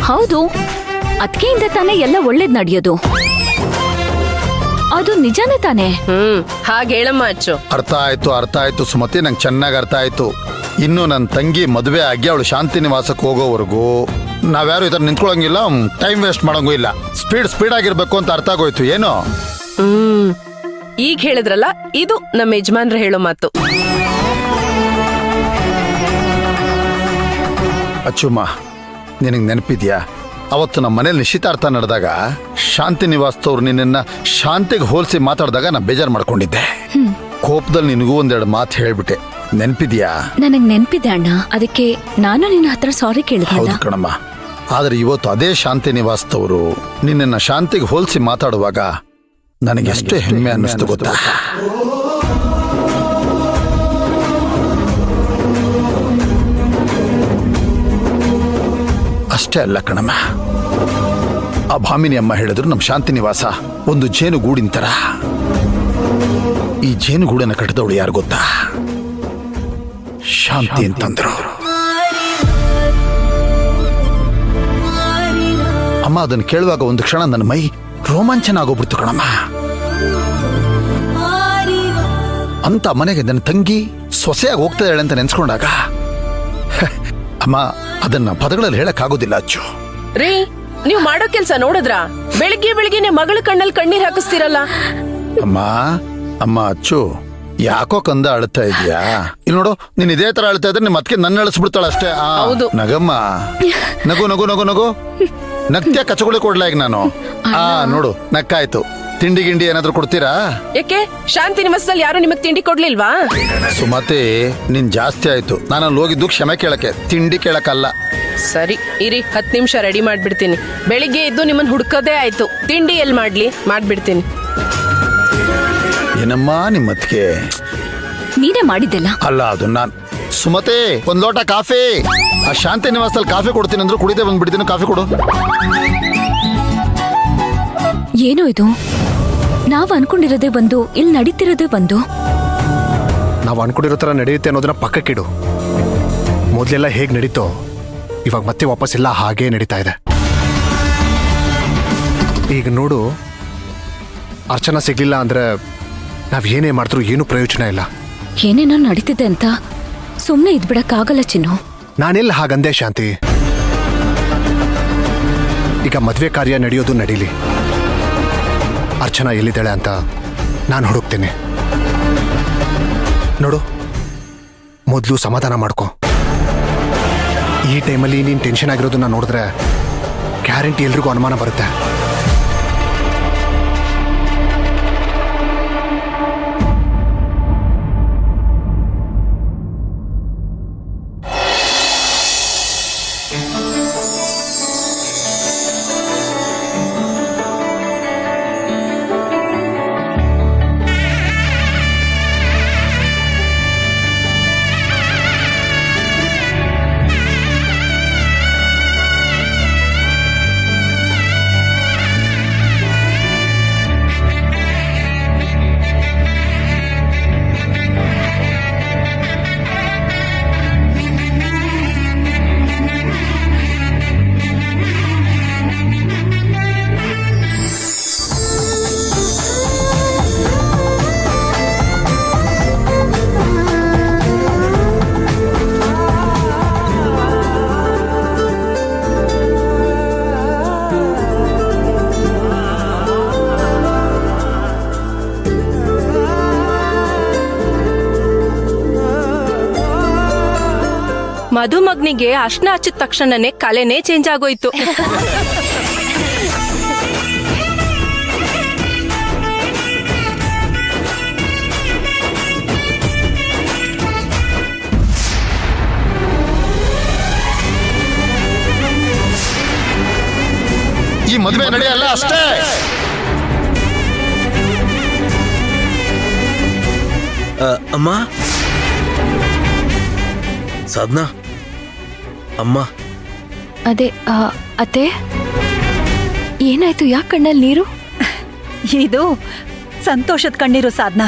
ಹೌದು, ಅದ್ಕೆಯಿಂದ ತಾನೇ ಎಲ್ಲ ಒಳ್ಳೇದ್ ನಡೆಯೋದು. ಅದು ನಿಜಾನೇ ತಾನೇ? ಹಾಗೆ ಹೇಳಮ್ಮ ಅಚ್ಚು. ಅರ್ಥ ಆಯ್ತು ಸುಮತಿ, ನಂಗೆ ಚೆನ್ನಾಗಿ ಅರ್ಥ ಆಯ್ತು. ಇನ್ನು ನನ್ನ ತಂಗಿ ಮದುವೆ ಆಗಿ ಅವಳು ಶಾಂತಿ ನಿವಾಸಕ್ಕೆ ಹೋಗೋವರೆಗೂ ನಾವ್ಯಾರು ಈ ಥರ ನಿಂತ್ಕೊಳ್ಳೋಂಗಿಲ್ಲ, ಟೈಮ್ ವೇಸ್ಟ್ ಮಾಡೋಂಗೂ ಇಲ್ಲ. ಸ್ಪೀಡ್ ಆಗಿರ್ಬೇಕು ಅಂತ ಅರ್ಥ ಆಗೋಯ್ತು ಏನೋ. ಈಗ ಹೇಳಿದ್ರಲ್ಲ, ಇದು ನಮ್ಮ ಯಜಮಾನ್ರು ಹೇಳೋ ಮಾತು. ಅಚ್ಚುಮ್ಮ, ನಿನಗೆ ನೆನಪಿದ್ಯಾ ಅವತ್ತು ನಮ್ಮ ಮನೇಲಿ ನಿಶ್ಚಿತಾರ್ಥ ನಡೆದಾಗ ಶಾಂತಿ ನಿವಾಸದವ್ರು ನಿನ್ನ ಶಾಂತಿಗೆ ಹೋಲಿಸಿ ಮಾತಾಡಿದಾಗ ನಾ ಬೇಜಾರು ಮಾಡ್ಕೊಂಡಿದ್ದೆ. ಕೋಪದಲ್ಲಿ ನಿನಗೂ ಒಂದೆರಡು ಮಾತು ಹೇಳ್ಬಿಟ್ಟೆ, ನೆನಪಿದ್ಯಾ? ನನಗ್ ನೆನಪಿದೆ ಅಣ್ಣ, ಅದಕ್ಕೆ ನಾನು ನಿನ್ನ ಹತ್ರ ಸಾರಿ ಕೇಳಿದೆ. ಹೌದು ಕಣಮ್ಮ, ಆದ್ರೆ ಇವತ್ತು ಅದೇ ಶಾಂತಿ ನಿವಾಸದವರು ನಿನ್ನ ಶಾಂತಿಗೆ ಹೋಲಿಸಿ ಮಾತಾಡುವಾಗ ನನಗೆ ಎಷ್ಟು ಹೆಮ್ಮೆ ಅನ್ನಿಸ್ತು ಗೊತ್ತಾ? ಅಷ್ಟೇ ಅಲ್ಲ ಕಣಮ್ಮ, ಆ ಭಾಮಿನಿ ಅಮ್ಮ ಹೇಳಿದ್ರು ನಮ್ಮ ಶಾಂತಿ ನಿವಾಸ ಒಂದು ಜೇನುಗೂಡಿನ ತರ. ಈ ಜೇನುಗೂಡನ್ನ ಕಟ್ಟಿದವಳು ಯಾರು ಗೊತ್ತಾ? ಶಾಂತಿ ಅಂತಂದ್ರು. ಅಮ್ಮ ಅದನ್ನು ಕೇಳುವಾಗ ಒಂದು ಕ್ಷಣ ನನ್ನ ಮೈ ರೋಮಾಂಚನ ಆಗೋಗ್ಬಿಡ್ತು ಕಣಮ್ಮ. ಅಂತ ಮನೆಗೆ ನನ್ನ ತಂಗಿ ಸೊಸೆಯಾಗಿ ಹೋಗ್ತಾ ಇದ್ದಾಳೆ ಅಂತ ನೆನ್ಸ್ಕೊಂಡಾಗ ಅಮ್ಮ ಅದನ್ನ ಪದಗಳಲ್ಲಿ ಹೇಳಕ್ಕಾಗೋದಿಲ್ಲ ಅಚ್ಚು. ರೀ, ನೀವು ಮಾಡೋ ಕೆಲ್ಸ ನೋಡಿದ್ರ? ಬೆಳಿಗ್ಗೆ ಮಗಳ ಕಣ್ಣಲ್ಲಿ ಕಣ್ಣೀರ್ ಹಾಕಿಸ್ತೀರಲ್ಲ. ಅಮ್ಮ ಅಚ್ಚು, ಯಾಕೋ ಕಂದ ಅಳ್ತಾ ಇದೀಯಾ? ಇಲ್ಲಿ ನೋಡು, ನೀನ್ ಇದೇ ತರ ಅಳ್ತಾ ಇದ್ರೆ ನಿಮ್ಮ ಅದಕ್ಕೆ ನನ್ನ ಅಳಿಸ್ಬಿಡ್ತಾಳ ಅಷ್ಟೇ. ನಗಮ್ಮ, ನಗು ನಗು ನಗು ನಗು ನಗ್ತ್ಯಾ ಕಚಗುಳಿ ಕೊಡ್ಲಾ ಈಗ ನಾನು? ನೋಡು, ನಕ್ಕಾಯ್ತು. ತಿಂಡಿ ಗಿಂಡಿ ಏನಾದ್ರು ಕೊಡ್ತೀರಾ? ಯಾಕೆ ಶಾಂತಿ ನಿವಾಸದಲ್ಲಿ ಯಾರು ನಿಮಗ್ ತಿಂಡಿ ಕೊಡ್ಲಿಲ್ವಾ? ಸುಮತಿ, ನೀನ್ ಜಾಸ್ತಿ ಆಯ್ತು. ನಾನು ಅಲ್ಲಿ ಹೋಗಿದ್ದು ಕ್ಷಮೆ ಕೇಳಕ್ಕೆ, ತಿಂಡಿ ಕೇಳಕ್ಕಲ್ಲ. ಸರಿ ಇರಿ, 10 ನಿಮಿಷ ರೆಡಿ ಮಾಡ್ಬಿಡ್ತೀನಿ. ಬೆಳಿಗ್ಗೆ ಎದ್ದು ನಿಮ್ಮನ್ನ ಹುಡ್ಕೋದೇ ಆಯ್ತು. ತಿಂಡಿ ಎಲ್ಲಿ ಮಾಡ್ಲಿ, ಮಾಡ್ಬಿಡ್ತೀನಿ. ಏನಮ್ಮ ನಿಮ್ಮತ್ಗೆ? ನೀನೇ ಮಾಡಿದ್ದೆಲ್ಲ. ಅಲ್ಲ, ಅದು ನಾನ್. ಸುಮತಿ, ಒಂದ್ ಲೋಟ ಕಾಫಿ. ಆ ಶಾಂತಿ ನಿವಾಸದಲ್ಲಿ ಕಾಫಿ ಕೊಡ್ತೀನಿ ಅಂದ್ರು ಕುಡಿದೇ ಬಂದ್ಬಿಡ್ತೀನಿ. ಕಾಫಿ ಕೊಡು. ಏನೋ ಇದು, ನಾವ್ ಅನ್ಕೊಂಡಿರೋದೇ ಒಂದು, ಇಲ್ಲಿ ನಡೀತಿರೋದೇ ಒಂದು. ನಾವು ಅನ್ಕೊಂಡಿರೋ ತರ ನಡೆಯುತ್ತೆ ಅನ್ನೋದನ್ನ ಪಕ್ಕಕ್ಕಿಡು. ಮೊದ್ಲೆಲ್ಲ ಹೇಗ್ ನಡೀತೋ ಇವಾಗ ಮತ್ತೆ ವಾಪಸ್ ಎಲ್ಲ ಹಾಗೇ ನಡೀತಾ ಇದೆ. ಈಗ ನೋಡು, ಅರ್ಚನಾ ಸಿಗ್ಲಿಲ್ಲ ಅಂದ್ರೆ ನಾವ್ ಏನೇ ಮಾಡಿದ್ರು ಏನು ಪ್ರಯೋಜನ ಇಲ್ಲ. ಏನೇನೋ ನಡೀತಿದೆ ಅಂತ ಸುಮ್ನೆ ಇದ್ಬಿಡಕ್ಕಾಗಲ್ಲ ಚಿನ್ನು. ನಾನೆಲ್ಲ ಹಾಗಂದೆ ಶಾಂತಿ. ಈಗ ಮದ್ವೆ ಕಾರ್ಯ ನಡೆಯೋದು ನಡೀಲಿ. ಅರ್ಚನಾ ಎಲ್ಲಿದ್ದಾಳೆ ಅಂತ ನಾನು ಹುಡುಕ್ತೇನೆ. ನೋಡು, ಮೊದಲು ಸಮಾಧಾನ ಮಾಡ್ಕೊ. ಈ ಟೈಮಲ್ಲಿ ನೀನು ಟೆನ್ಷನ್ ಆಗಿರೋದನ್ನ ನೋಡಿದ್ರೆ ಗ್ಯಾರಂಟಿ ಎಲ್ರಿಗೂ ಅನುಮಾನ ಬರುತ್ತೆ. ಮಧುಮಗ್ನಿಗೆ ಅರ್ಶನ ಹಚ್ಚಿದ ತಕ್ಷಣನೇ ಕಲೆನೇ ಚೇಂಜ್ ಆಗೋಯ್ತು. ಈ ಮದುವೆ ನಡೆಯಲ್ಲ ಅಷ್ಟೇ. ಅಮ್ಮ, ಸಾಧನಾ, ಅಮ್ಮ. ಅದೇ ಅತ್ತೆ, ಏನಾಯ್ತು? ಯಾಕೆ ಕಣ್ಣಲ್ಲಿ ನೀರು? ಇದು ಸಂತೋಷದ ಕಣ್ಣೀರು ಸಾಧನಾ.